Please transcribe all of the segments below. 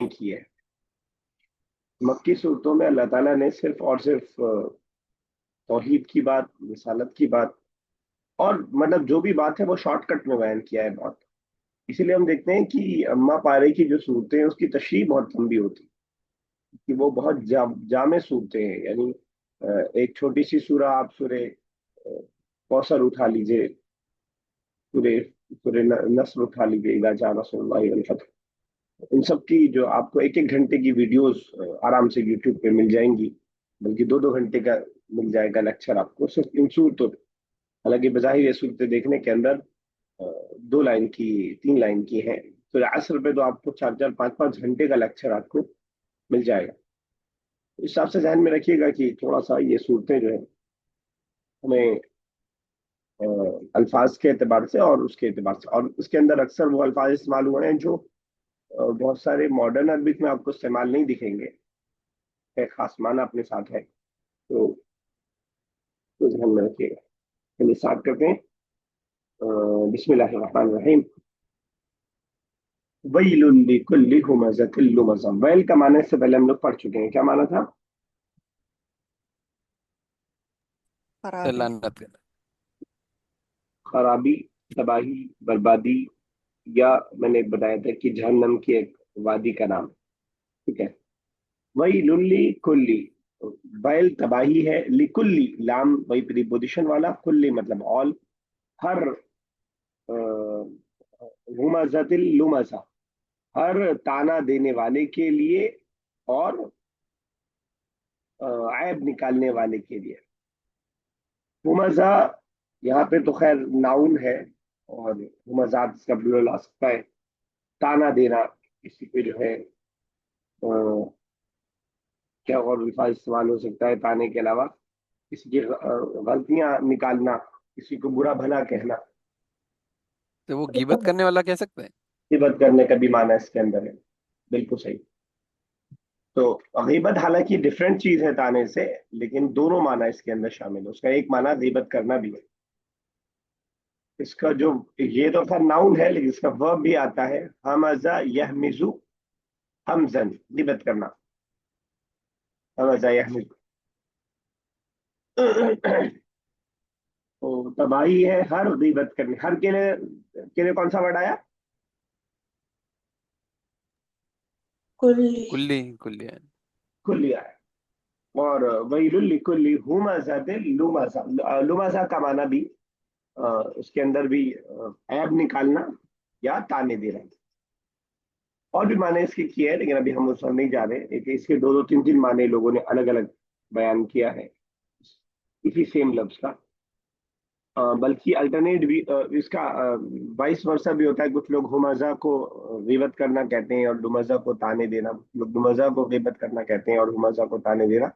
کی ہے. مکی صورتوں میں اللہ تعالیٰ نے صرف اور صرف توحید کی بات، رسالت کی بات، اور مطلب جو بھی بات ہے وہ شارٹ کٹ میں بیان کیا ہے بہت. اسی لیے ہم دیکھتے ہیں کہ اما پارے کی جو صورتیں ہیں اس کی تشریح بہت لمبی ہوتی ہے، کہ وہ بہت جامع صورتیں ہیں. یعنی ایک چھوٹی سی سورہ آپ سورہ کوثر اٹھا لیجئے، سورہ سورہ نصر اٹھا لیجئے، اذا جاء نصر اللہ والفتح، ان سب کی جو آپ کو ایک ایک گھنٹے کی ویڈیوز آرام سے یوٹیوب پہ مل جائیں گی، بلکہ دو دو گھنٹے کا مل جائے گا لیکچر آپ کو صرف ان صورتوں پہ. حالانکہ بظاہر یہ صورتیں دیکھنے کے اندر 2 لائن کی 3 لائن کی ہیں، تو عصر پہ تو آپ کو 4 4 5 5 گھنٹے کا لیکچر آپ کو مل جائے گا. اس حساب سے ذہن میں رکھیے گا کہ تھوڑا سا یہ صورتیں جو ہیں ہمیں الفاظ کے اعتبار سے اور اس کے اعتبار سے، اور اس کے اندر اکثر وہ الفاظ استعمال ہوئے ہیں جو بہت سارے ماڈرن عربک میں آپ کو استعمال نہیں دکھیں گے. ایک خاص معنی اپنے ساتھ ہے، تو ذہن میں رکھیے گا. چلیے اسٹارٹ کرتے ہیں. بسم اللہ الرحمن الرحیم. ویل لکل ہمزۃ لمزہ. ویل کا معنی اس سے پہلے ہم لوگ پڑھ چکے ہیں. کیا معنی تھا؟ خرابی. لعنت کرنا. خرابی، تباہی، بربادی، یا میں نے بتایا تھا کہ جہنم کی ایک وادی کا نام. ٹھیک ہے. ویل لکلی، ویل تباہی ہے، لکلی لام وہی پریپوزیشن والا، کلی مطلب آل، ہر ہمزۃ لمزہ، ہر تانا دینے والے کے لیے اور عیب نکالنے والے کے لیے. ہمزہ یہاں پہ تو خیر ناؤن ہے، اور ہمزات اس کا پلورل آ سکتا ہے. تانا دینا، کسی پہ جو ہے کیا اور الفاظ استعمال ہو سکتا ہے تانے کے علاوہ؟ کسی کی غلطیاں نکالنا، کسی کو برا بھلا کہنا. تو وہ غیبت کرنے والا کہہ سکتے ہیں. غیبت کرنے کا بھی معنی اس کے اندر ہے. بالکل صحیح. تو غیبت حالانکہ ڈفرینٹ چیز ہے تانے سے، لیکن دونوں معنی اس کے اندر شامل ہے. اس کا ایک معنی غیبت کرنا بھی ہے. اس کا جو یہ تو خیر ناؤن ہے، لیکن اس کا ورب بھی آتا ہے، ہمزہ یہمزو ہمزن، غیبت کرنا. ہمزہ یہمزو تو تباہی ہے ہر غیبت کرنے. ہر کے لیے کون سا ورڈ آیا؟ کلی. کلی کلی ہے. کلی آیا. اور ویل لکل ہمزہ لمزہ. لمزہ کا معنی بھی اس کے اندر بھی عیب نکالنا یا تانے دینا. اور بھی معنی اس کے کیے ہیں، لیکن ابھی ہم اس پر نہیں جا رہے. اس کے دو دو تین تین معنی لوگوں نے الگ الگ بیان کیا ہے اسی سیم لفظ کا. بلکہ الٹرنیٹ بھی اس کا وائس ورثہ بھی ہوتا ہے. کچھ لوگ ہمزہ کو غیبت کرنا کہتے ہیں اور لمزہ کو تانے دینا. لوگ لمزہ کو غیبت کرنا کہتے ہیں اور ہمزہ کو تانے دینا.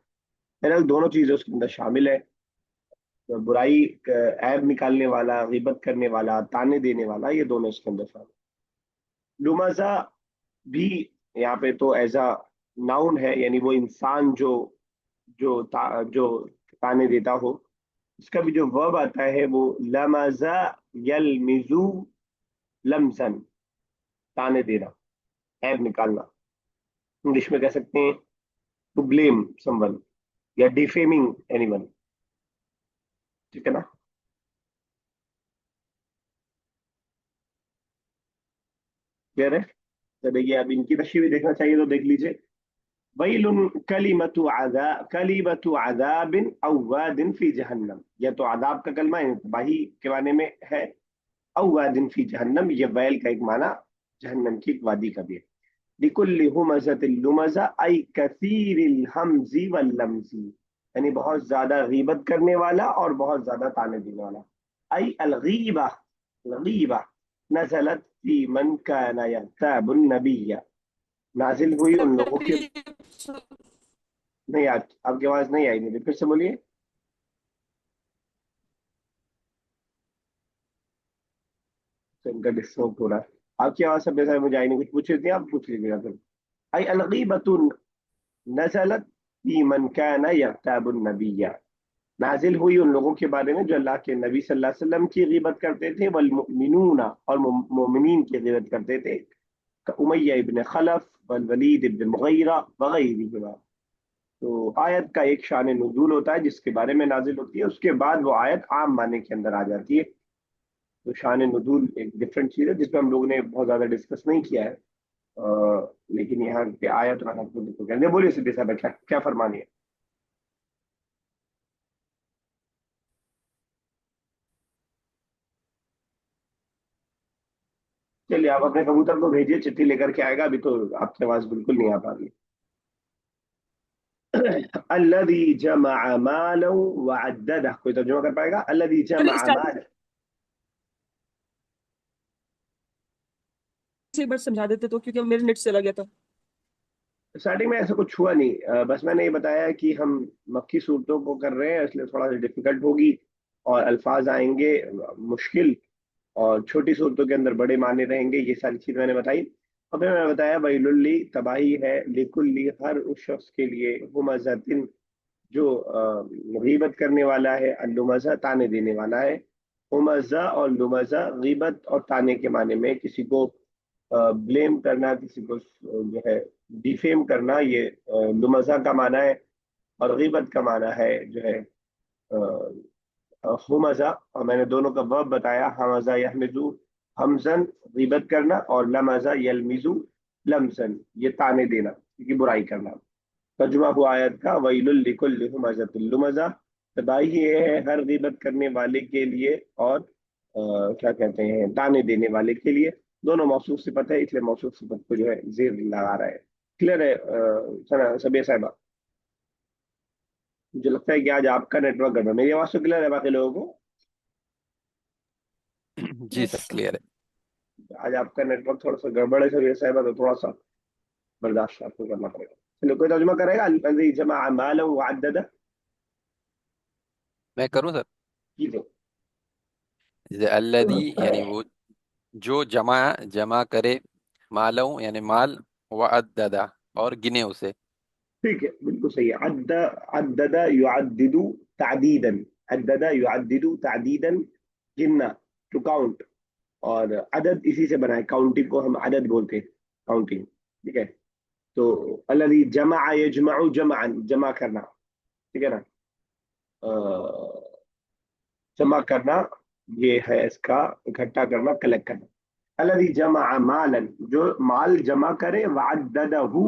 بہرحال دونوں چیزیں اس کے اندر شامل ہے. برائی عیب نکالنے والا، غیبت کرنے والا، تانے دینے والا، یہ دونوں اس کے اندر شامل. لمزہ بھی یہاں پہ تو ایز اے ناؤن ہے، یعنی وہ انسان جو تانے دیتا ہو. اس کا بھی جو ورب آتا ہے وہ لمزہ یلمزو لمزن، تانے دینا، عیب نکالنا. انگلش میں کہہ سکتے ہیں ٹو بلیم سم ون یا ڈیفیمنگ اینی ون. ٹھیک ہے نا؟ کلیئر ہے؟ تو دیکھیے اب ان کی تشریح بھی دیکھنا چاہیے تو دیکھ لیجیے. ویل کلیمت عذاب او واد فی جہنم. یہ تو عذاب کا کلمہ ہے، تباہی کے معنی میں ہے. او واد فی جہنم، یہ ویل کا ایک معنی جہنم کی ایک وادی کا بھی ہے. لکل ہمزۃ لمزہ ای کثیر الہمز واللمز، یعنی بہت زیادہ غیبت کرنے والا اور بہت زیادہ تانے دینے والا. ای الغیبہ، الغیبہ نزلت فی من کان یغتاب النبی، نازل ہوئی ان لوگوں کے. نہیں آپ کی آواز نہیں آئی مجھے، پھر سے بولیے. ان کا ڈسکو پورا آپ کی آواز سب جیسا مجھے آئی نہیں. کچھ پوچھ رہی تھی آپ، پوچھ لیجیے گا. پھر ای الغیبۃ نزلت فی من کان یغتاب النبی، نازل ہوئی ان لوگوں کے بارے میں جو اللہ کے نبی صلی اللہ علیہ وسلم کی غیبت کرتے تھے، والمؤمنون، اور مومنین کی غیبت کرتے تھے. उमय्या इब्न खलफ वल वलीद इब्न मुगीरा वगैरहिमा। तो आयत का एक शान नुज़ूल होता है जिसके बारे में नाजिल होती है, उसके बाद वो आयत आम माने के अंदर आ जाती है। तो शान नुज़ूल एक डिफरेंट चीज़ है जिसमें हम लोगों ने बहुत ज़्यादा डिस्कस नहीं किया है। लेकिन यहाँ पे आयत और तो कहते हैं। बोलिए सिद्धि साहब, क्या क्या फरमानी है? चलिए, आप अपने कबूतर को भेजिए, चिट्ठी लेकर के आएगा। अभी तो आपकी आवाज बिल्कुल नहीं आ पा रही। अल्लज़ी जमअ मालन व अद्ददह, कोई तर्जुमा कर पाएगा? अल्लज़ी जमअ स्टार्टिंग मालन। से एक बार समझा देते तो, क्योंकि मेरे नेट चला गया था। स्टार्टिंग में ऐसा कुछ हुआ नहीं, बस मैंने ये बताया कि हम मक्की सूरतों को कर रहे हैं, इसलिए थोड़ा सा डिफिकल्ट होगी और अल्फाज आएंगे मुश्किल, और छोटी सूरतों के अंदर बड़े माने रहेंगे। ये सारी चीज मैंने बताई। और फिर मैंने बताया वैलुल्ली, तबाही है, लिकुल्ली, हर उस शख्स के लिए, हुमज़तिन, जो गीबत करने वाला है, लुमज़ा, ताने देने वाला है। हुमज़ा और लुमज़ा गीबत और ताने के माने में किसी को ब्लेम करना, किसी को जो है डिफेम करना, ये लुमज़ा का माना है। और गीबत का माना है जो है हुमज़ा। और मैंने दोनों का वर्ब बताया, हमज़ा यहमिज़ु, हमजन गीबत करना, और लमज़ा यलमिज़ु, लमजन ये ताने देना, की बुराई करना। तर्जुमा हुआ आयत का, वैलुल लिकुल्लि हुमज़तिल लुमज़ा, तबाही ये है हर गीबत करने वाले के लिए और क्या कहते हैं, ताने देने वाले के लिए। दोनों मौसूफ सिफत है, इसलिए मौसूफ सिफत को जो है जेर लगा रहा है। क्लियर है सबिया साहिबा? मुझे लगता है कि आज आपका नेटवर्क गड़बड़, मेरी आवाज तो क्लियर है बाकी लोगों को? जी सर, यस। क्लियर है। आज आपका नेटवर्क थोड़ा सा गड़बड़ है सबिया साहिबा, तो थोड़ा सा बर्दाश्त आपको करना पड़ेगा। चलो, कोई तर्जुमा करेगा? अल्लज़ी जमअ मालन व अद्ददह, मैं करूं सर? कीजिए। जैसे अल्लदी यानी वो जो जमा जमा करे, मालऊ यानी माल, व अद्ददा और गिने उसे। ठीक है, बिल्कुल सही है। अद्दद युअद्दिदु तादीदन, अद्दद युअद्दिदु तादीदन, गिनना, टू काउंट। और अदद इसी से बना है, काउंटिंग को हम अदद बोलते हैं, काउंटिंग। ठीक है। तो अल्लज़ी जमा यजमउ जमअन, जमा करना, ठीक है ना? जमा करना, ये है इसका इकट्ठा करना, कलेक्ट करना। अल्लज़ी जमा मालन, जो माल जमा करे, वअद्ददहु,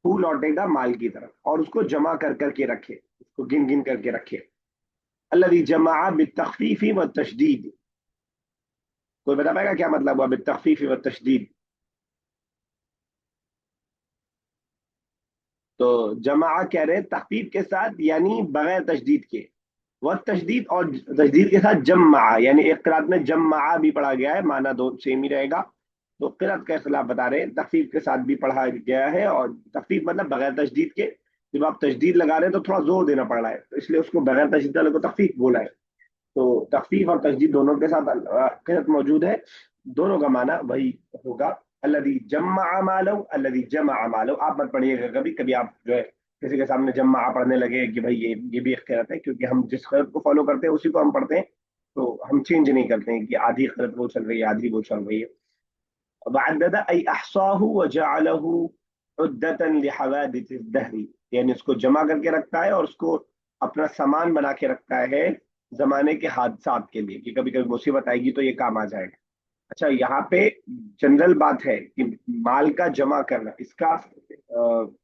हु लौटेगा माल की तरफ, और उसको जमा कर करके रखे, उसको गिन गिन करके रखे। अल्लज़ी जमा बित्तख़फ़ीफ़ि व तशदीद, कोई बता पाएगा क्या मतलब हुआ बित्तख़फ़ीफ़ि व तशदीद? तो जमा कह रहे हैं तखफीफ के साथ, यानी बगैर तशदीद के। व तशदीद, और तशदीद के साथ जम्मा, यानी एक क़िराअत में जम्मा भी पढ़ा गया है, माना दो सेम ही रहेगा। तो क़िराअत का इख्तिलाफ बता रहे हैं, तखफीफ के साथ भी पढ़ा गया है, और तखफीफ मतलब बगैर तशदीद के। जब आप तशदीद लगा रहे हैं तो थोड़ा जोर देना पड़ रहा है, तो इसलिए उसको बगैर तशदीद वाले को तखफीफ बोला है। तो तखफीफ और तशदीद दोनों के साथ क़िराअत मौजूद है, दोनों का माना वही होगा। अल्लज़ी जम्मा मालहू, अल्लज़ी जमा मालहू। आप मत पढ़िएगा, कभी कभी आप जो है किसी के सामने जम्मा पढ़ने लगे कि भाई ये भी एक क़िराअत है, क्योंकि हम जिस क़िराअत को फॉलो करते हैं उसी को हम पढ़ते हैं। तो हम चेंज नहीं करते हैं कि आधी क़िराअत वो चल रही है, आधी वो चल रही है। वअद्दद अय अहसाहु व जअलहु उद्दतन लिहवादिस दहरी, यानी उसको जमा करके रखता है और उसको अपना सामान बना के रखता है जमाने के हादसात के लिए, कि कभी कभी मुसीबत आएगी तो ये काम आ जाएगा। अच्छा, यहाँ पे जनरल बात है कि माल का जमा करना, इसका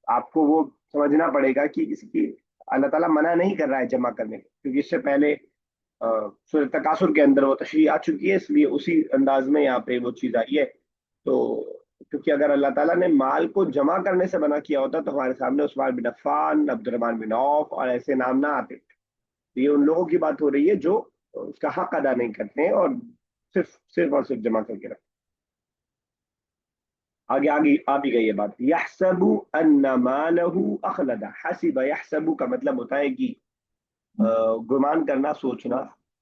आपको वो समझना पड़ेगा कि इसकी अल्लाह ताला मना नहीं कर रहा है जमा करने को, क्योंकि इससे पहले सूरह तकासुर के अंदर वो तशरीह आ चुकी है, इसलिए उसी अंदाज में यहाँ पे वो चीज आई है। तो क्योंकि अगर अल्लाह ताला ने माल को जमा करने से मना किया होता तो हमारे सामने उस्मान बिन अफ्फान, अब्दुर्रहमान बिन औफ और ऐसे नाम ना आते। तो ये उन लोगों की बात हो रही है जो उसका हक अदा नहीं करते हैं और सिर्फ सिर्फ और सिर्फ जमा करके रखते। आगे आगे आ भी गई ये बात। यहसबु अन्ना मालहू अखलदा, हसिब यहसबु का मतलब होता है कि गुमान करना, सोचना।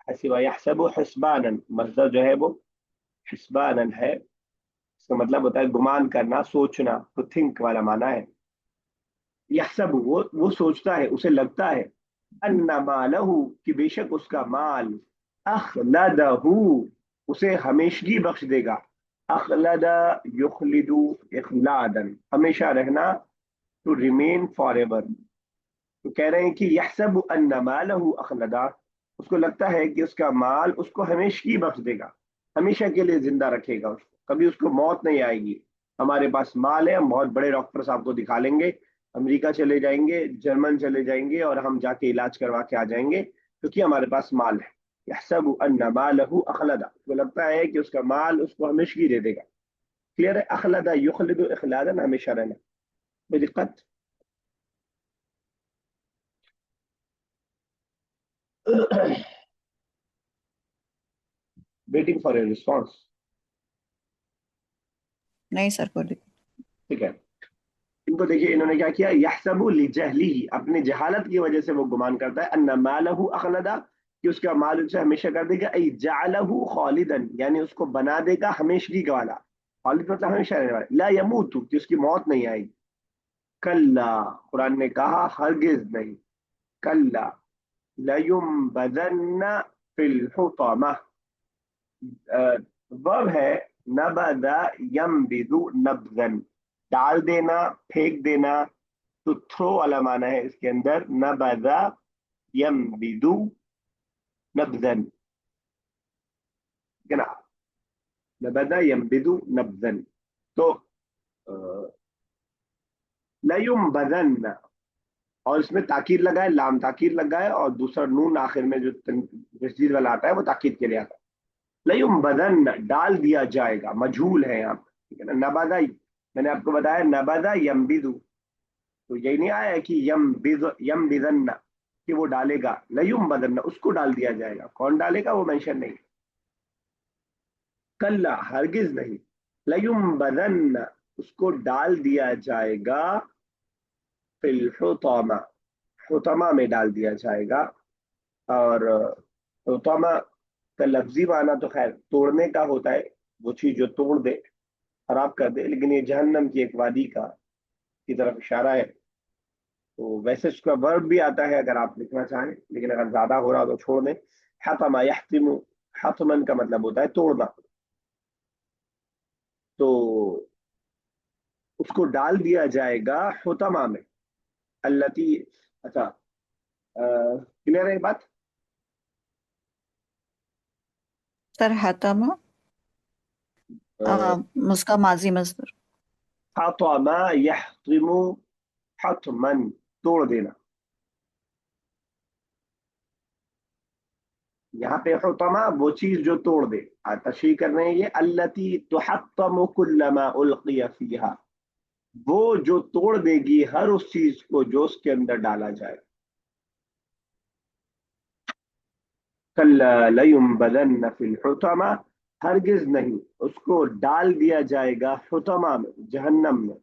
हसिब यहसबु हिस्बानन, मस्दर जो है वो हिस्बानन है, इसका मतलब होता है गुमान करना, सोचना, तो थिंक वाला माना है। यहसबु, वो सोचता है, उसे लगता है, अन्ना मालहू, कि बेशक उसका माल, अखलदहू, उसे हमेशगी बख्श देगा। अखलदा युखलिदु इखलादन, हमेशा रहना, टू रिमेन फॉर एवर। तो कह रहे हैं कि यहसबु अन्ना मालहु अखलदा, उसको लगता है कि उसका माल उसको हमेशा बख्श देगा, हमेशा के लिए जिंदा रखेगा उसको, कभी उसको मौत नहीं आएगी। हमारे पास माल है, हम बहुत बड़े डॉक्टर साहब को दिखा लेंगे, अमेरिका चले जाएंगे, जर्मन चले जाएंगे और हम जाके इलाज करवा के आ जाएंगे, क्योंकि हमारे पास माल है। यहसबु अन्ना मालहु अखलदा, उसको लगता है कि उसका माल उसको हमेशा दे देगा। क्लियर है? अखलदा युखलिदु इखलादन, हमेशा रहना। बेदिक्कत? Waiting for a response. नहीं सर, कोई दिक्कत। ठीक है, इनको देखिए, इन्होंने क्या किया, यहसबु लिजहलिही, अपनी जहालत की वजह से वो गुमान करता है, अन्ना मालहु अखलदा, कि उसका माल उसे हमेशा कर देगा, ऐ जअलहु खालिदन, यानी उसको बना देगा हमेशगी का वाला। खालिद मतलब हमेशा रहने वाला, ला यमूतु, कि उसकी मौत नहीं आएगी। कल्ला, कुरान ने कहा हरगिज नहीं, कल्ला लयुम्बदन्ना फिल हुतमा, वर्ब है नबदा यम्बिदु नब्जन, डाल देना, फेंक देना। तो थ्रो वाला माना है इसके अंदर, नबदा यम्बिदु नब्जन, ठीक है ना, नबदा यम्बिदु नब्जन। तो लयुम बदन, और इसमें ताकीद लगा है, लाम ताकीद लगा है, और दूसरा नून आखिर में जो तस्दीद वाला आता है वो ताकीद के लिए आता है। लयुम बदन, डाल दिया जाएगा, मजहूल है यहाँ पे, ठीक है ना। नबदा, मैंने आपको बताया नबदा यम्बिदु, तो यही नहीं आया है कि यम बिदन्ना, कि वो डालेगा, लयुम बदन्ना, उसको डाल दिया जाएगा, कौन डालेगा वो मेंशन नहीं। कल्ला, हरगिज नहीं, लयुम बदन्ना, उसको डाल दिया जाएगा, फिल हुतमा, हुतमा में डाल दिया जाएगा। और हुतमा का लफ्जी माना तो खैर तोड़ने का होता है, वो चीज जो तोड़ दे, खराब कर दे, लेकिन ये जहन्नम की एक वादी का की तरफ इशारा है। तो वैसे उसका वर्ब भी आता है अगर आप लिखना चाहें, लेकिन अगर ज्यादा हो रहा हो तो छोड़ दें। हतमा यहतिमु, हतमन का मतलब होता है तोड़ना। तो उसको डाल दिया जाएगा हुतमा में, अल्लती, अच्छा, क्लियर है ये बात? सर हतमा उसका माजी मजदूर। हतमा यहतिमु हतमन, तोड़ देना। यहाँ पे हुतमा वो चीज जो तोड़ दे, तशरीह कर रहे हैं ये, अल्लती तुहत्तमु कुल्लमा उल्किया फीहा, वो जो तोड़ देगी हर उस चीज को जो उसके अंदर डाला जाए। कल्ला लयुम्बदन्न फिल हुतमा, हरगिज नहीं, उसको डाल दिया जाएगा हुतमा में, जहन्नम में,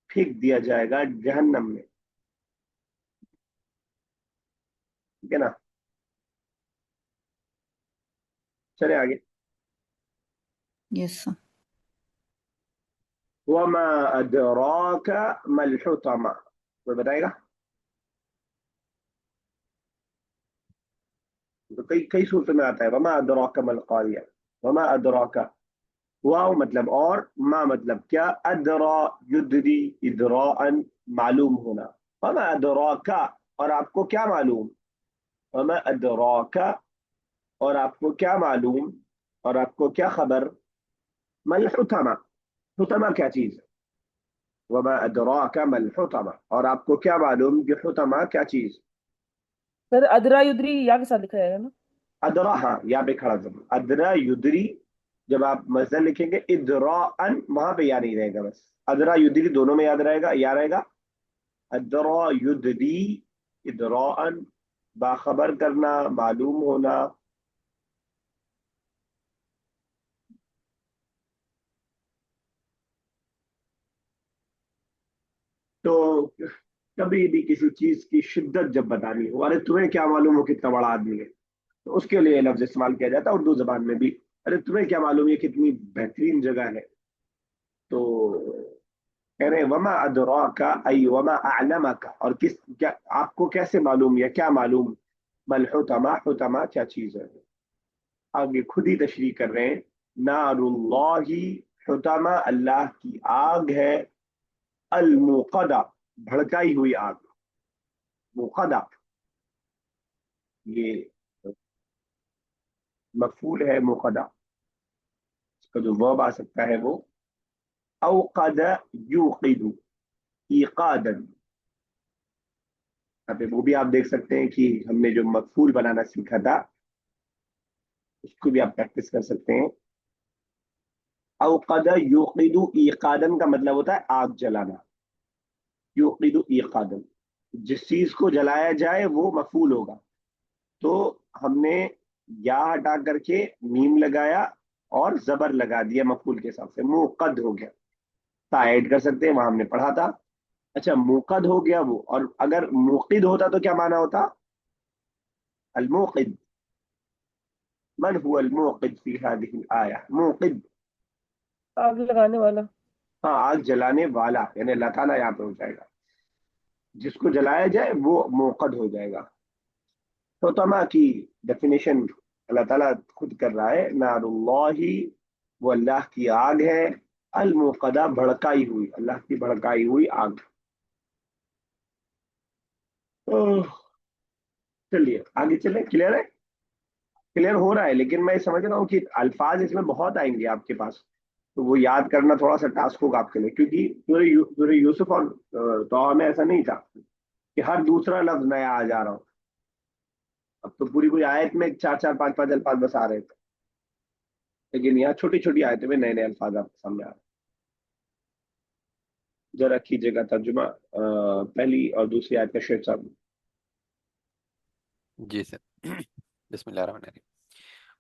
फेंक दिया जाएगा जहन्नम में, ठीक है ना। चले आगे। Yes sir. वमा अदराका मल हुतमा, कोई बताएगा? तो कई कई सूत्र में आता है, वमा अदराका मल कारिया, वमा अदराका, वाव मतलब और, मा मतलब क्या, अदरा युद्री इदराअन, मालूम होना। वमा अदराका, और आपको क्या मालूम, वमा अदराका, और आपको क्या मालूम, और आपको क्या खबर, मल हुतमा, हुतमा क्या चीज है, वमा अदराका मल हुतमा, और आपको क्या मालूम कि हुतमा क्या चीज। सर अदरा युद्री या के साथ लिखा जाएगा ना? अदरा, हाँ, यहाँ पे खड़ा जब अदरा युद्री, जब आप मजदर लिखेंगे इदराअन, वहां पे या नहीं रहेगा, बस अदरा युद्री दोनों में याद रहेगा, या रहेगा अदरा युद्री इदराअन, बाखबर करना, मालूम होना। तो कभी भी किसी चीज की शिद्दत जब बतानी हो, अरे तुम्हें क्या मालूम हो कितना बड़ा आदमी है, तो उसके लिए लफ्ज इस्तेमाल किया जाता है उर्दू जबान में भी। अरे तुम्हें क्या मालूम ये कितनी बेहतरीन जगह है। तो कह रहे हैं वमा अदराका आई वमा अअलमका, और किस क्या आपको कैसे मालूम या क्या मालूम, मल हुतमा, हुतमा क्या चीज है। आगे खुद ही तशरीह कर रहे हैं नारुल्लाहि हुतमा, अल्लाह की आग है, अलमुकदा, भड़काई हुई आग। मुकदा ये मफूल है, मुकदा, इसका जो वर्ब आ सकता है वो औकद यूकिदु, ईकादन। यहाँ पे वो भी आप देख सकते हैं कि हमने जो मफूल बनाना सीखा था उसको भी आप प्रैक्टिस कर सकते हैं। औकद यूकिदु ईकादन का मतलब होता है आग जलाना। यूकिदु ईकादन, जिस चीज को जलाया जाए वो मफूल होगा। तो हमने या हटा करके मीम लगाया और जबर लगा दिया मफूल के हिसाब से, मुकद हो गया। ता ऐड कर सकते हैं, वहां हमने पढ़ा था। अच्छा, मुकद हो गया वो, और अगर मुकिद होता तो क्या माना होता? अलमुकिद। मन हुआ अलमुकिद फी हादिहिल आया? मुकिद, आग लगाने वाला। हाँ, आग जलाने वाला, यानी लताना यहाँ पे हो जाएगा। जिसको जलाया जाए वो मुकद हो जाएगा। तो तमा की डेफिनेशन अल्लाह ताला खुद कर रहा है, नारुल्लाही, वो अल्लाह की आग है, अलमुकदा, भड़काई हुई, अल्लाह की भड़काई हुई आग। ओह, चलिए आगे चले। क्लियर है? क्लियर हो रहा है, लेकिन मैं समझ रहा हूँ कि अल्फाज इसमें बहुत आएंगे आपके पास, तो वो याद करना थोड़ा सा टास्क होगा आपके लिए, क्योंकि सूरह यूसुफ और तौहा में ऐसा नहीं था कि हर दूसरा लफ्ज नया आ जा रहा हो। अब तो पूरी पूरी आयत में चार चार पांच पांच अल्फाज बस आ रहे थे, लेकिन यहाँ छोटी छोटी आयतों में नए नए अल्फाज आपके सामने आ रहे हैं। जरा कीजिएगा तर्जुमा पहली और दूसरी आयत का शेर साहब। जी सर। बिस्मिल्लाहिर्रहमानिर्रहीम।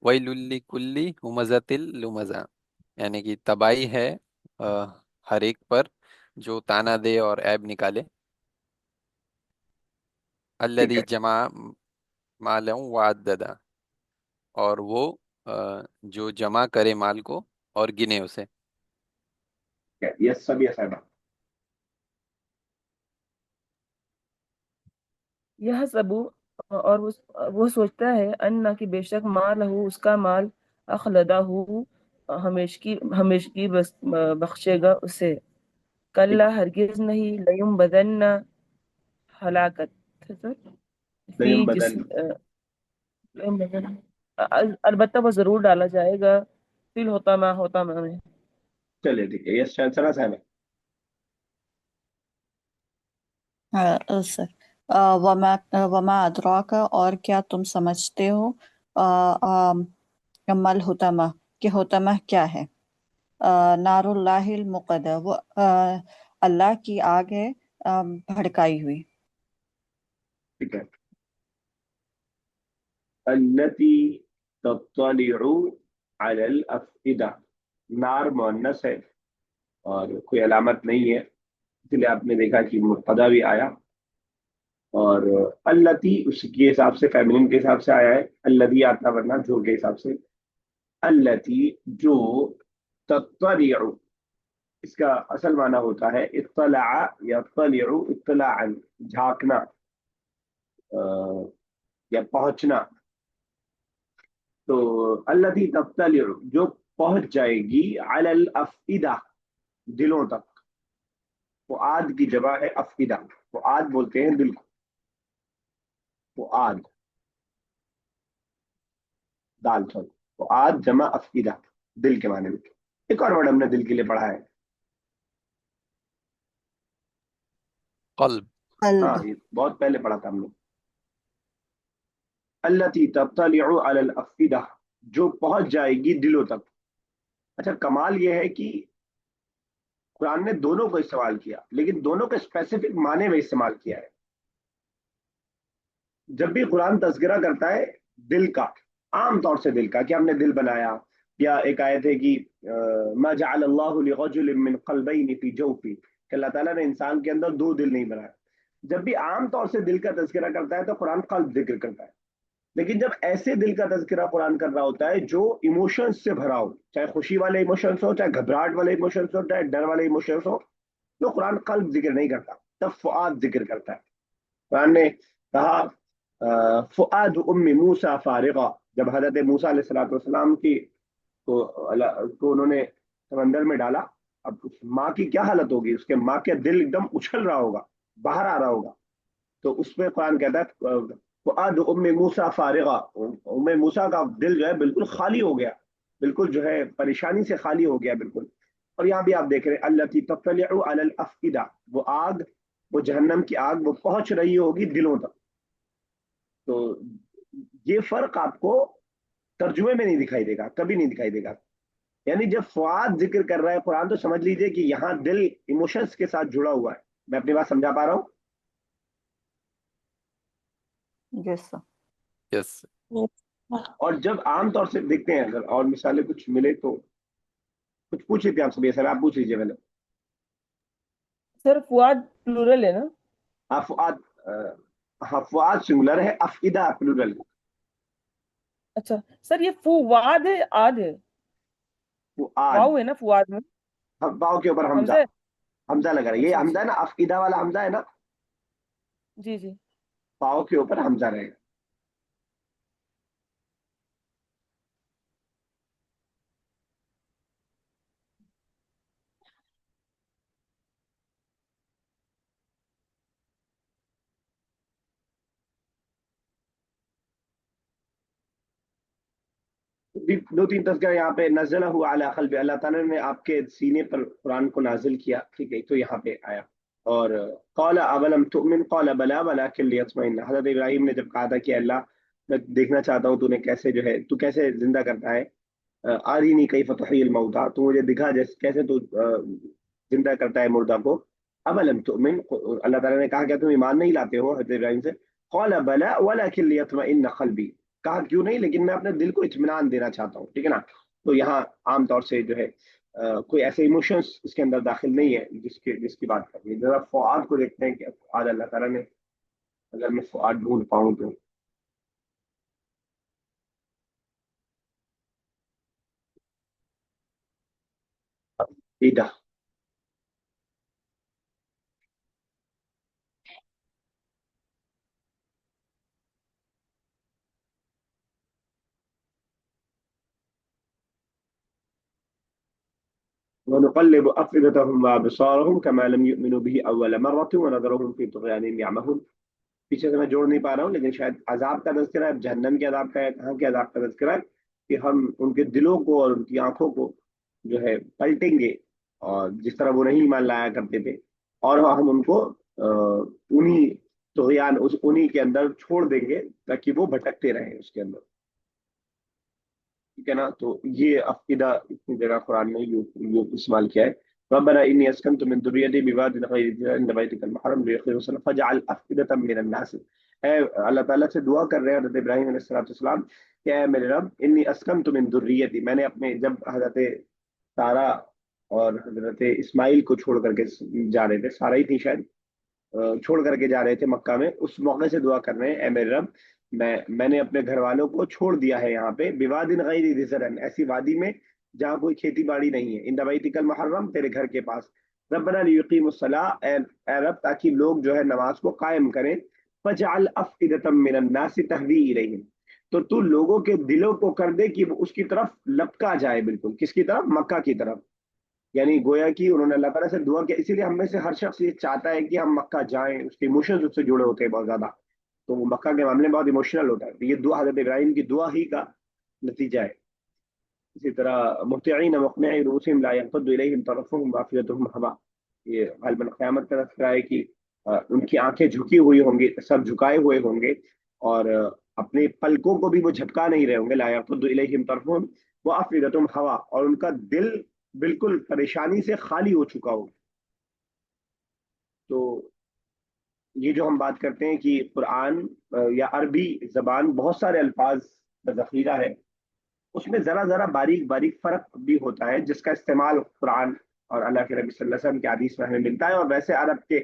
वैलुल लिकुल्ली हुमज़तिल लुमज़ा, यानी कि तबाही है अ, हर एक पर जो ताना दे और ऐब निकाले। ठीक अल्लदी है, जमा मालन वअद्ददा, और वो जो जमा करे माल को और गिने उसे। ये सभी ऐसा। यह सबू, और वो सोचता है, अन्ना की बेशक माल हो उसका माल, अखलदा हो हमेशगी बख्शेगा उसे। ठीक कल्ला है, हरगिज नहीं, लयुम बदन्ना, हलाकत है सर, लयुम फी जिस बदन। लयुम बदन, अलबत्ता वो जरूर डाला जाएगा, फिल होता में। चलिए ठीक है, ये चला साहब। सर, वमा वमा अदराका, और क्या तुम समझते हो, मल हुतमा, कि हुतमा क्या है। नारुल्लाहिल मुक़द्दा, वो अल्लाह की आग है, भड़काई हुई। ठीक है, अल्लती तत्तलिउ अलल अफइदा, नार मुअन्नस है और कोई अलामत नहीं है, इसलिए आपने देखा कि मुब्तदा भी आया, और अल्लती उसके हिसाब से फेमिनिन के हिसाब से आया है, अल्लदी आता वरना जो के हिसाब से। अल्लती जो, तत्तलिउ इसका असल माना होता है इत्तला या तलिउ, इत्तलाअन झांकना, या पहुंचना। तो अल्लती तत्तलिउ जो पहुंच जाएगी, अलल अफइदा दिलों तक। वो आद की जगह है अफइदा, वो आद बोलते हैं दिल को, वो आद, दाल सॉरी, वो आद जमा अफइदा, दिल के माने में। एक और वर्ड हमने दिल के लिए पढ़ा है, कल्ब। हाँ कल्ब। ये बहुत पहले पढ़ा था हमने। अल्लती तत्तलिउ अलल अफइदा, जो पहुंच जाएगी दिलों तक। अच्छा, कमाल ये है कि कुरान ने दोनों को इस्तेमाल किया, लेकिन दोनों के स्पेसिफिक माने में इस्तेमाल किया है। जब भी कुरान तज़किरा करता है दिल का, आम तौर से दिल का, कि हमने दिल बनाया, या एक आयत है कि मा जअल अल्लाहु लिरजुलिन मिन क़ल्बैनि फी जौफी, कि अल्लाह ताला ने इंसान के अंदर दो दिल नहीं बनाया। जब भी आम तौर से दिल का तज़किरा करता है तो कुरान कल्ब जिक्र करता है, लेकिन जब ऐसे दिल का तज़किरा कुरान कर रहा होता है जो इमोशंस से भरा हो, चाहे खुशी वाले इमोशंस हो, चाहे घबराहट वाले इमोशंस हो, चाहे डर वाले इमोशंस हो, तो कुरान कल्ब जिक्र नहीं करता, तब फुआद जिक्र करता है। कुरान ने कहा फुआद उम्मी मूसा फारिगा, जब हजरत मूसा अलैहिस्सलाम की کو انہوں نے سمندر میں ڈالا. اب اس ماں کی کیا حالت ہوگی, اس کے ماں کا دل ایک دم اچھل رہا ہوگا, باہر آ رہا ہوگا. تو اس میں قرآن کہتا ہے فؤاد ام موسیٰ فارغہ, ام موسیٰ کا دل جو ہے بالکل خالی ہو گیا, بالکل جو ہے پریشانی سے خالی ہو گیا بالکل. اور یہاں بھی آپ دیکھ رہے ہیں التی تطلع علی الافئدہ, وہ آگ, وہ جہنم کی آگ وہ پہنچ رہی ہوگی دلوں تک. تو یہ فرق آپ کو ترجمے میں نہیں دکھائی دے گا, کبھی نہیں دکھائی دے گا. یعنی جب فؤاد ذکر کر رہا ہے قرآن تو سمجھ لیجئے کہ یہاں دل ایموشنز کے ساتھ جڑا ہوا ہے. میں اپنی بات سمجھا پا رہا ہوں؟ یس سر. یس. اور جب عام طور سے دیکھتے ہیں, اگر اور مثالیں کچھ ملے تو کچھ پوچھ لیتے ہیں آپ سے. سر آپ پوچھ لیجیے پہلے. سر فواد پلورل ہے نا؟ فؤاد, ہاں فؤاد سنگولر ہے, افئدہ پلورل. اچھا سر یہ فواد ہے آد ہے؟ فؤاد, واو ہے نا فواد میں؟ باؤ کے اوپر حمزہ, حمزہ ہے؟ حمزہ لگا رہا ہے. یہ اچھا حمزہ اچھا. ہے نا, افئدہ والا حمزہ ہے نا, جی جی. باؤ کے اوپر حمزہ رہے گا. دو تین تذکرہ یہاں پہ. نزلہ علی قلب, اللہ تعالیٰ نے آپ کے سینے پر قرآن کو نازل کیا, ٹھیک ہے, تو یہاں پہ آیا. اور قال اولم تؤمن قال بلا ولکن لیطمئن, حضرت ابراہیم نے جب کہا تھا کہ اللہ میں دیکھنا چاہتا ہوں تو نے کیسے جو ہے, تو کیسے زندہ کرتا ہے, آرینی کیف تحیی الموتیٰ, تو مجھے دکھا جیسے کیسے تو زندہ کرتا ہے مردہ کو. اولم تؤمن, اللہ تعالیٰ نے کہا کیا تم ایمان نہیں لاتے ہو حضرت ابراہیم سے. قال بلا ولکن لیطمئن قلبی, کہا کیوں نہیں, لیکن میں اپنے دل کو اطمینان دینا چاہتا ہوں, ٹھیک ہے نا. تو یہاں عام طور سے جو ہے کوئی ایسے ایموشنس اس کے اندر داخل نہیں ہے جس کی بات کرنی ہے. ذرا فؤاد کو دیکھتے ہیں کہ آج اللہ تعالیٰ نے, اگر میں فؤاد ڈھونڈ پاؤں تو. عقیدہ, ونقلب أفئدتهم وأبصارهم كما لم يؤمنوا به أول مرة ونذرهم في طغيانهم يعمهون. پیچھے سے میں جوڑ نہیں پا رہا ہوں, لیکن شاید عذاب کا تذکرہ ہے, جہنم کے عذاب کا ہے, کہاں کے عذاب کا تذکرہ ہے کہ ہم ان کے دلوں کو اور ان کی آنکھوں کو جو ہے پلٹیں گے, اور جس طرح وہ نہیں ایمان لایا کرتے تھے, اور ہم ان کو انہی طغیان, انہی کے اندر چھوڑ دیں گے تاکہ وہ بھٹکتے رہیں اس کے اندر, ٹھیک ہے نا. تو یہ عقیدہ اتنی جگہ قرآن میں یوں استعمال کیا ہے. ربنا انی اسکنت من ذریتی بواد غیر ذی زرع عند بیتک المحرم لیقیموا الصلاۃ فاجعل افئدة من الناس. اے اللہ تعالیٰ سے دعا کر رہے ہیں حضرت ابراہیم علیہ السلام کہ اے میرے رب, انی اسکنت من ذریتی, میں نے اپنے, جب حضرت سارا اور حضرت اسماعیل کو چھوڑ کر کے جا رہے تھے, سارا ہی تھی شاید, چھوڑ کر کے جا رہے تھے مکہ میں, اس موقع سے دعا کر رہے ہیں اے میرے رب میں نے اپنے گھر والوں کو چھوڑ دیا ہے یہاں پہ بواد غیر ذی زرع, ایسی وادی میں جہاں کوئی کھیتی باڑی نہیں ہے, عند بیتک المحرم, تیرے گھر کے پاس. ربنا لیقیموا الصلاۃ, اے رب تاکہ لوگ جو ہے نماز کو قائم کریں. فجعل افئدة من الناس تهوی الیہم, تو لوگوں کے دلوں کو کر دے کہ وہ اس کی طرف لپکا جائے, بالکل کس کی طرف, مکہ کی طرف. یعنی گویا کہ انہوں نے اللہ تعالیٰ سے دعا کیا. اسی لیے ہم میں سے ہر شخص یہ چاہتا ہے کہ ہم مکہ جائیں, اس کے ایموشنز اس سے جڑے ہوتے ہیں بہت زیادہ, تو وہ مکہ کے معاملے میں بہت ایموشنل ہوتا ہے. تو یہ دعا حضرت ابراہیم کی دعا ہی کا نتیجہ ہے. اسی طرح مہطعین مقنعی رؤوسہم لا يرتد الیہم طرفہم وافئدتہم ہوا, یہ غالباً قیامت کا تذکرہ ہے کہ ان کی آنکھیں جھکی ہوئی ہوں گی, سب جھکائے ہوئے ہوں گے, اور اپنے پلکوں کو بھی وہ جھپکا نہیں رہے ہوں گے. لا يرتد الیہم طرفہم وافئدتہم ہوا, اور ان کا دل بالکل پریشانی سے خالی ہو چکا ہوگا. تو یہ جو ہم بات کرتے ہیں کہ قرآن یا عربی زبان بہت سارے الفاظ کا ذخیرہ ہے, اس میں ذرا ذرا باریک باریک فرق بھی ہوتا ہے جس کا استعمال قرآن اور اللہ کے نبی صلی اللہ علیہ وسلم کے حدیث میں ہمیں ملتا ہے, اور ویسے عرب کے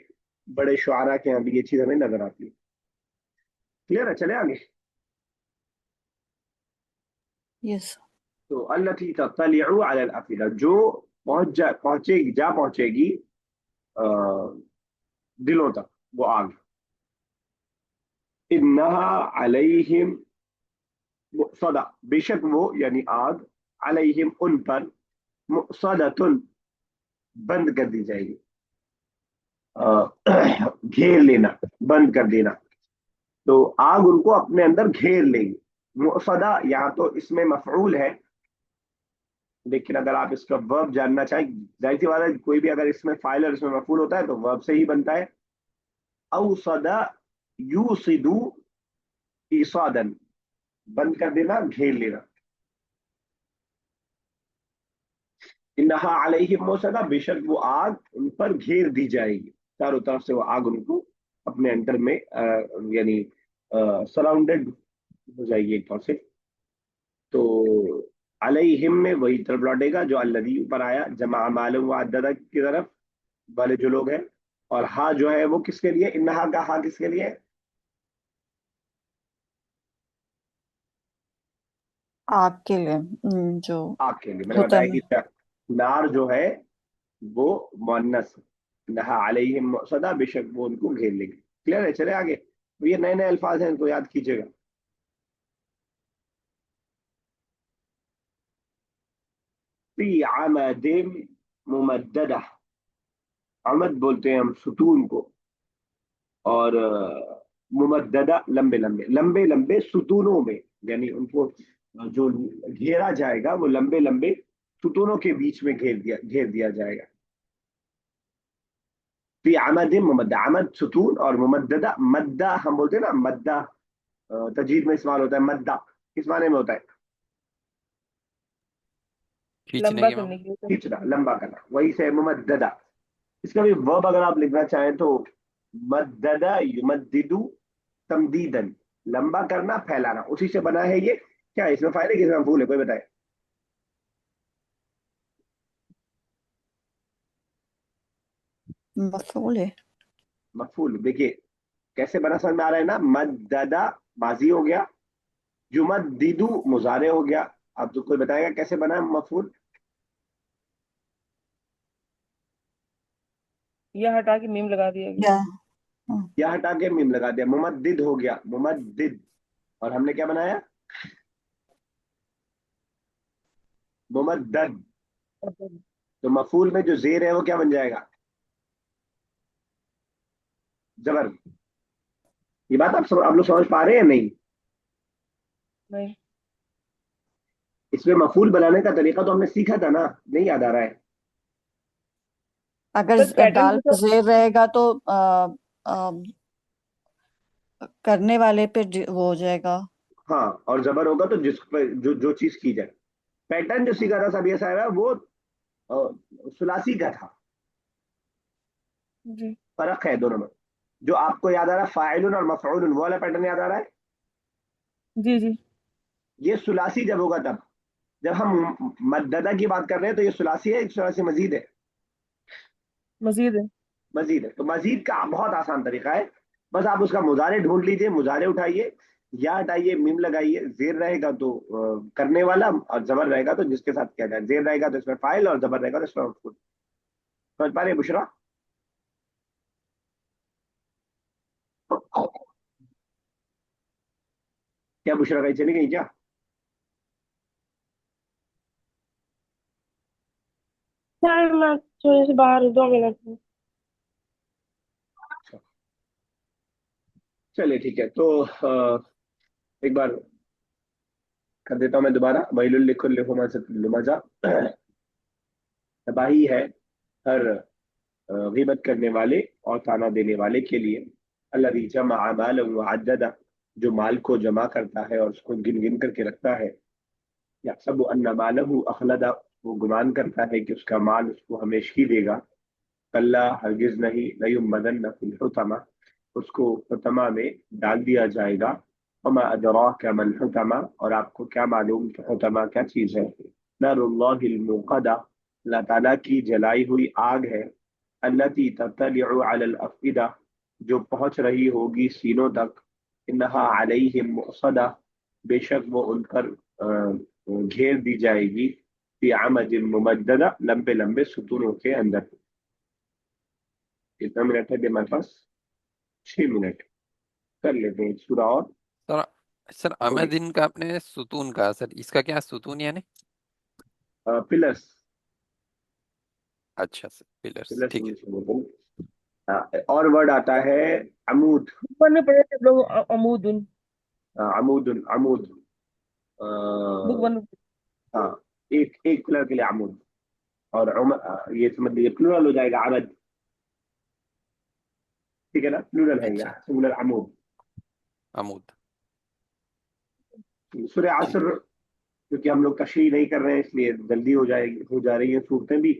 بڑے شعراء کے یہاں بھی یہ چیز ہمیں نظر آتی ہے. کلیئر ہے, چلے آگے. یس. تو التی تطلع علی الافئدہ, جو پہنچے گی دلوں تک وہ آگ. انہا علیہم مؤصدہ, بے شک وہ یعنی آگ अलैहिम उन पर, मुसदतुन बंद कर दी जाएगी, घेर लेना, बंद कर देना। तो आग उनको अपने अंदर घेर लेगी। मुसदा यहाँ तो इसमें मफऊल है, लेकिन अगर आप इसका वर्ब जानना चाहें, जाहिर सी बात है कोई भी अगर इसमें फाइल और इसमें मफूल होता है तो वर्ब से ही बनता है। औसदा यूसिदु ईसादन, बंद कर देना, घेर लेना। इन्नहा अलैहिम मौसदा, बेशक वो आग उन पर घेर दी जाएगी, चारों तरफ से वो आग उनको अपने अंदर में यानी सराउंडेड हो जाएगी एक तरह से। तो अलैहिम में वही तरफ लौटेगा जो अल्लज़ी ऊपर आया, जमा मालूम व अद्ददा की तरफ वाले जो लोग हैं। और हा जो है वो किसके लिए, इन्नहा का हा किसके लिए है? आपके लिए जो आग के लिए। मैंने होता बताया है। कि नार जो है वो मुअन्नस, इन्नहा अलैहिम मुअसदा, बेशक वो उनको घेर लेगी। क्लियर है? चले आगे। तो ये नए नए अल्फाज हैं, इनको याद कीजिएगा। फी अमदिम मुमद्ददा, अमद बोलते हैं हम सुतून को, और मुमद्ददा लंबे लंबे लंबे लंबे सुतूनों में, यानी उनको जो घेरा जाएगा वो लंबे लंबे सुतूनों के बीच में घेर दिया जाएगा। फी अमदिम मुमद्दा, अमद सुतून, और मुमद्ददा मद्दा हम बोलते हैं ना, मद्दा तजवीद में इस्तेमाल होता है। मद्दा किस माने में होता है? खींचने लंबा की करने मामा। के लिए तो। खींचना, लंबा करना, वही से मुमद्ददा। इसका भी वर्ब अगर आप लिखना चाहें तो मद्ददा युमद्दिदु तमदीदन, लंबा करना, फैलाना, उसी से बना है ये। क्या है इसमें फायदे, किसमें मफूल है, कोई बताए? मफूल है। मफूल देखिए कैसे बना, समझ में आ रहा है ना? मद्ददा माजी हो गया, युमद्दिदु मुजारे हो गया। अब तो कोई बताएगा कैसे बना है मफूल? यह हटा के मीम लगा दिया गया। क्या? हाँ, या हटा के मीम लगा दिया, मुमद्दिद हो गया, मुमद्दिद। और हमने क्या बनाया? मुमद्दद। तो मफूल में जो जेर है वो क्या बन जाएगा? जबर। ये बात आप लोग समझ पा रहे हैं नहीं? नहीं। इसमें मफूल बनाने का तरीका तो हमने सीखा था ना, नहीं याद आ रहा है? अगर सर पैटर्न दाल तो पे जेर रहेगा तो आ, करने वाले पे वो हो जाएगा। हाँ, और जबर होगा तो जिस पर जो जो चीज की जाए। पैटर्न जो सीखा था सभी साहब वो सुलासी का था। जी फर्क है दोनों में। जो आपको याद आ रहा है फाइलुन और मफऊलुन, वो वाला पैटर्न याद आ रहा है? जी जी। ये सुलासी जब होगा तब। जब हम मद्ददा की बात कर रहे हैं तो ये सुलासी है, एक सुलासी मजीद है। मजीद है। मजीद है, तो मजीद का बहुत आसान तरीका है। बस आप उसका मुजारे ढूंढ लीजिए, मुजारे उठाइए, या हटाइए, मीम लगाइए। जेर रहेगा तो करने वाला, और जबर रहेगा तो जिसके साथ किया जाए। जेर रहेगा तो इसमें फाइल, और जबर रहेगा तो इसमें मफूल। समझ पा रहे हैं बुशरा? क्या बुशरा कहीं चली गई क्या? सर मैं थोड़े से बाहर हूँ, 2 मिनट में। चलिए ठीक है, तो एक बार कर देता हूं मैं दोबारा। वैलुल लिकुल्लि हुमाज़तिन लुमज़ा, तबाही है हर गीबत करने वाले और ताना देने वाले के लिए। अल्लज़ी जमअ मालन व अद्ददा, जो माल को जमा करता है और उसको गिन गिन करके रखता है। यहसबु अन्ना मालहु अखलदा, वो गुमान करता है कि उसका माल उसको हमेशा ही देगा। कल्ला हरगिज नहीं, लयुम्मदन्न फिल हुतमा, उसको हुतमा में डाल दिया जाएगा। वमा अदराका मल हुतमा, और आपको क्या मालूम कि हुतमा क्या चीज है? नारुल्लाहिल मुक़दा, अल्लाह ताला की जलाई हुई आग है। अल्लती तत्तलिउ अलल अफ़इदा, जो पहुंच रही होगी सीनों तक। इन्नहा अलैहिम मुअसदा, बेशक वो उन पर घेर दी जाएगी। फी अमदिन मुमद्ददा, लंबे लंबे सुतूनों के अंदर। कितना मिनट है अभी हमारे पास? 6 मिनट। कर लेते हैं एक सूरा और। सर सर थोड़ी अमेदिन का आपने सुतून कहा, सर इसका क्या सुतून यानी? पिलर्स, अच्छा सर, पिलर्स, पिलर्स ठीक है। इंग्लिश में बोलते हैं। और वर्ड आता है अमूद। ऊपर में पढ़े थे हम लोग अमूदुन, अमूद, अमूद। Book one. हाँ, एक एक पिलर के लिए अमूद। और ये समझ लीजिए प्लूरल हो जाएगा अमद, ठीक है ना, प्लूरल है अच्छा, यहाँ, सिंगुलर अमूद। अमूद, सूरह ठीक है। असर, क्योंकि हम लोग तशरीह नहीं कर रहे हैं इसलिए जल्दी हो जा रही है सूरतें भी,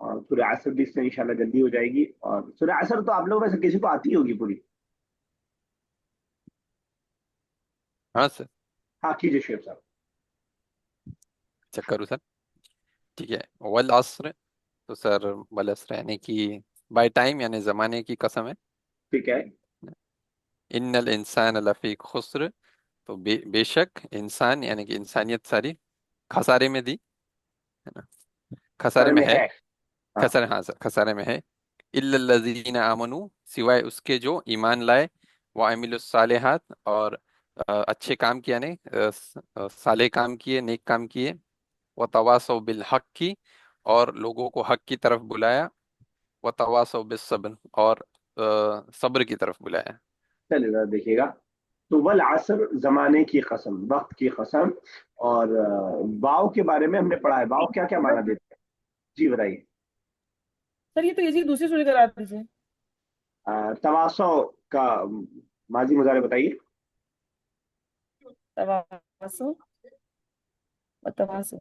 और सूरह असर भी इससे इंशाल्लाह जल्दी हो जाएगी। और सूरह असर तो आप लोगों में से किसी को आती होगी पूरी। हाँ सर, हाँ कीजिए शेख साहब। चेक करूँ सर, ठीक है। वल अस्र, तो सर वल अस्र यानी कि बाय टाइम यानी ज़माने की कसम है। ठीक है। इन्नल इंसान लफी खुस्र, तो बेशक इंसान यानी कि इंसानियत सारी खसारे में दी, है ना, खसारे सारे में में है। है। हाँ। खसारे, हाँ सर, खसारे में है। इल्लल्लज़ीना आमनू, सिवाय उसके जो ईमान लाए, व अमिलुस सालिहात, और अच्छे काम किए, यानी साले काम किए, नेक काम किए। व तवासौ बिल हक की, और लोगों को हक की तरफ बुलाया। व तवासौ बिस सब्र, और सब्र की तरफ बुलाया। चलिए जरा देखिएगा। तो वल असर जमाने की कसम, वक्त की कसम। और वाव के बारे में हमने पढ़ा है, वाव क्या क्या माना देते हैं। जी बताइए। सर ये तो इसी दूसरी सूरत करा दीजिए। तवासौ का माजी मुजारे बताइए। तवासो व तवासो,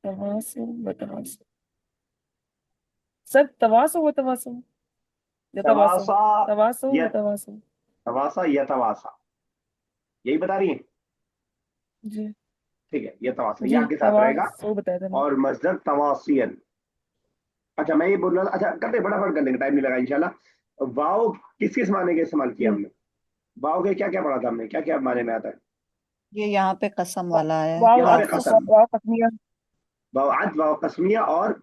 तवासो व तवासो। सर तवासो व तवासो, या तवासो, तवासा तवासो या व तवासो। तवासा या तवासा, यही बता रही है। जी ठीक है, ये तवासा जी, या के साथ रहेगा। तवासो बताया था मैंने। और मस्दर तवासियन। अच्छा मैं ये बोल रहा था, अच्छा करते फटाफट कर लेंगे, टाइम नहीं लगा इंशाल्लाह। वाव किस किस माने के इस्तेमाल किया जी, हमने। वाव के क्या क्या पढ़ा था हमने, क्या क्या माने में आता है। ये यहाँ पे कसम वाला है। वाव यहाँ पे अत्फ, कसम, वाव कस्मिया। वाव अद, वाव कस्मिया, और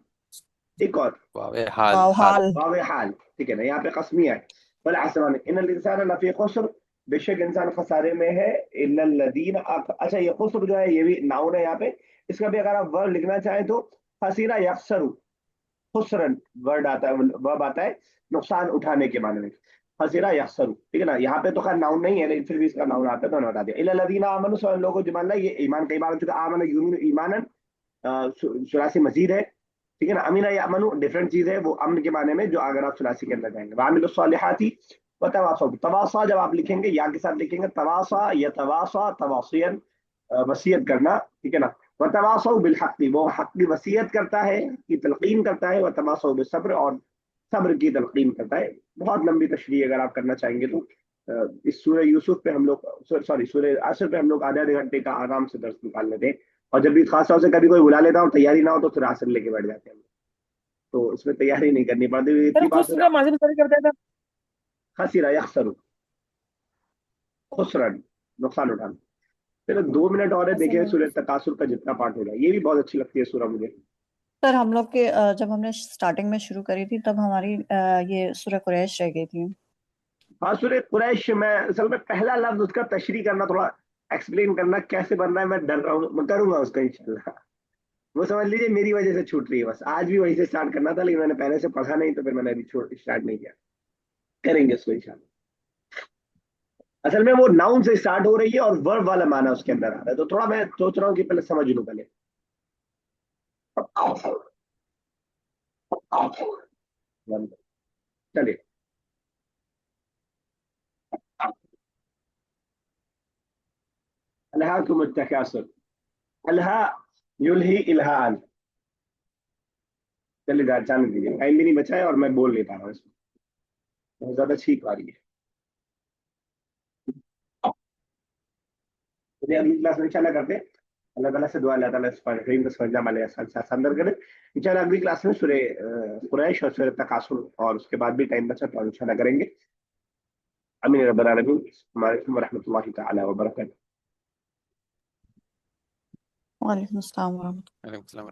एक और वावे हाल, वाव हाल, हाल। वाव हाल। ठीक है ना, यहाँ पे कस्मिया है। बल आसमान इन इंसान लफी खुस्र, बेशक इंसान खसारे में है। इल्लल लदीन, अच्छा ये खुस्र जो है ये भी नाउन है यहाँ पे। इसका भी अगर आप वर्ड लिखना चाहें तो खसीरा यखसरू, खुसरन वर्ड आता है, वर्ब आता है नुकसान उठाने के माने में। खसीरा यखसरू, ठीक है ना। यहाँ पे तो खैर नाउन नहीं है लेकिन फिर भी इसका नाउन आता है तो मैंने बता दिया। इल्लल लदीन आमनु, सो लोगों जो मान ला, ये ईमान कई बार हो चुका। आमन यूमिन ईमानन, सुलासी मजीद है, ठीक है ना। अमीना या अमनु डिफरेंट चीज है, वो अमन के माने में जो अगर आप सुलासी के अंदर जाएंगे। वामिल सालिहाती व तवासौ, तवासा जब आप लिखेंगे या के साथ लिखेंगे, तवासा या तवासा तवासियन, वसीयत करना, ठीक है ना। व तवासौ बिल हक, वो हक की वसीयत करता है, की तलकीन करता है। व तवासौ बिल सब्र, और सब्र की तलकीन करता है। बहुत लंबी तशरीह अगर आप करना चाहेंगे तो इस सूरह यूसुफ पे हम लोग, सॉरी सूरह असर पे हम लोग आधे आधे घंटे का आराम से दर्स निकाल लेते हैं। और जब भी खास तौर से कभी कोई बुला लेता हूँ, तैयारी ना हो तो फिर आसर लेके बैठ जाते हैं हम लोग। तो इसमें तैयारी नहीं करनी पड़ती, सर इतनी बात हो खुस्र जाए। का माजी मुसारी कर दिया था। खसीरा यखसरू, खुसरन, नुकसान उठाना। फिर 2 मिनट और है, देखिए हसन, सूरह तकासुर का जितना पार्ट हो जाए, ये भी बहुत अच्छी लगती है सूरह मुझे। सर हम लोग के जब हमने स्टार्टिंग में शुरू करी थी तब हमारी ये सूरह कुरैश रह गई थी। हाँ सूरह कुरैश में असल में पहला लफ्ज उसका तशरीह करना, थोड़ा एक्सप्लेन करना कैसे बनना है, मैं डर रहा हूँ, मैं करूंगा उसका इंशाल्लाह। वो समझ लीजिए मेरी वजह से छूट रही है बस, आज भी वहीं से स्टार्ट करना था लेकिन मैंने पहले से पढ़ा नहीं तो फिर मैंने अभी स्टार्ट नहीं किया। करेंगे उसको इंशाल्लाह। असल में वो नाउन से स्टार्ट हो रही है और वर्ब वाला माना उसके अंदर आ रहा है, तो थोड़ा मैं सोच रहा हूँ कि पहले समझ लूं पहले। चलिए। अल्हाकुम तकासुर, अल्हा युल्ही इल्हान। चलिए जाने दीजिए, टाइम भी नहीं बचा है और मैं बोल नहीं पा रहा हूँ इसमें, बहुत ज्यादा छींक आ रही है। चलिए अगली क्लास में इंशाल्लाह करते हैं। अल्लाह ताला से दुआ, अल्लाह ताला इस करीम को समझना वाले आसान करे इंशाल्लाह। अगली क्लास में सूरह कुरैश और सूरह तकासुर, और उसके बाद भी टाइम बचा तो इंशाल्लाह करेंगे। अमीन रब्बल आलमीन। अस्सलामु अलैकुम व रहमतुल्लाहि तआला व बरकातहू। वालेकुम अस्सलाम। वालेकुम सलाम।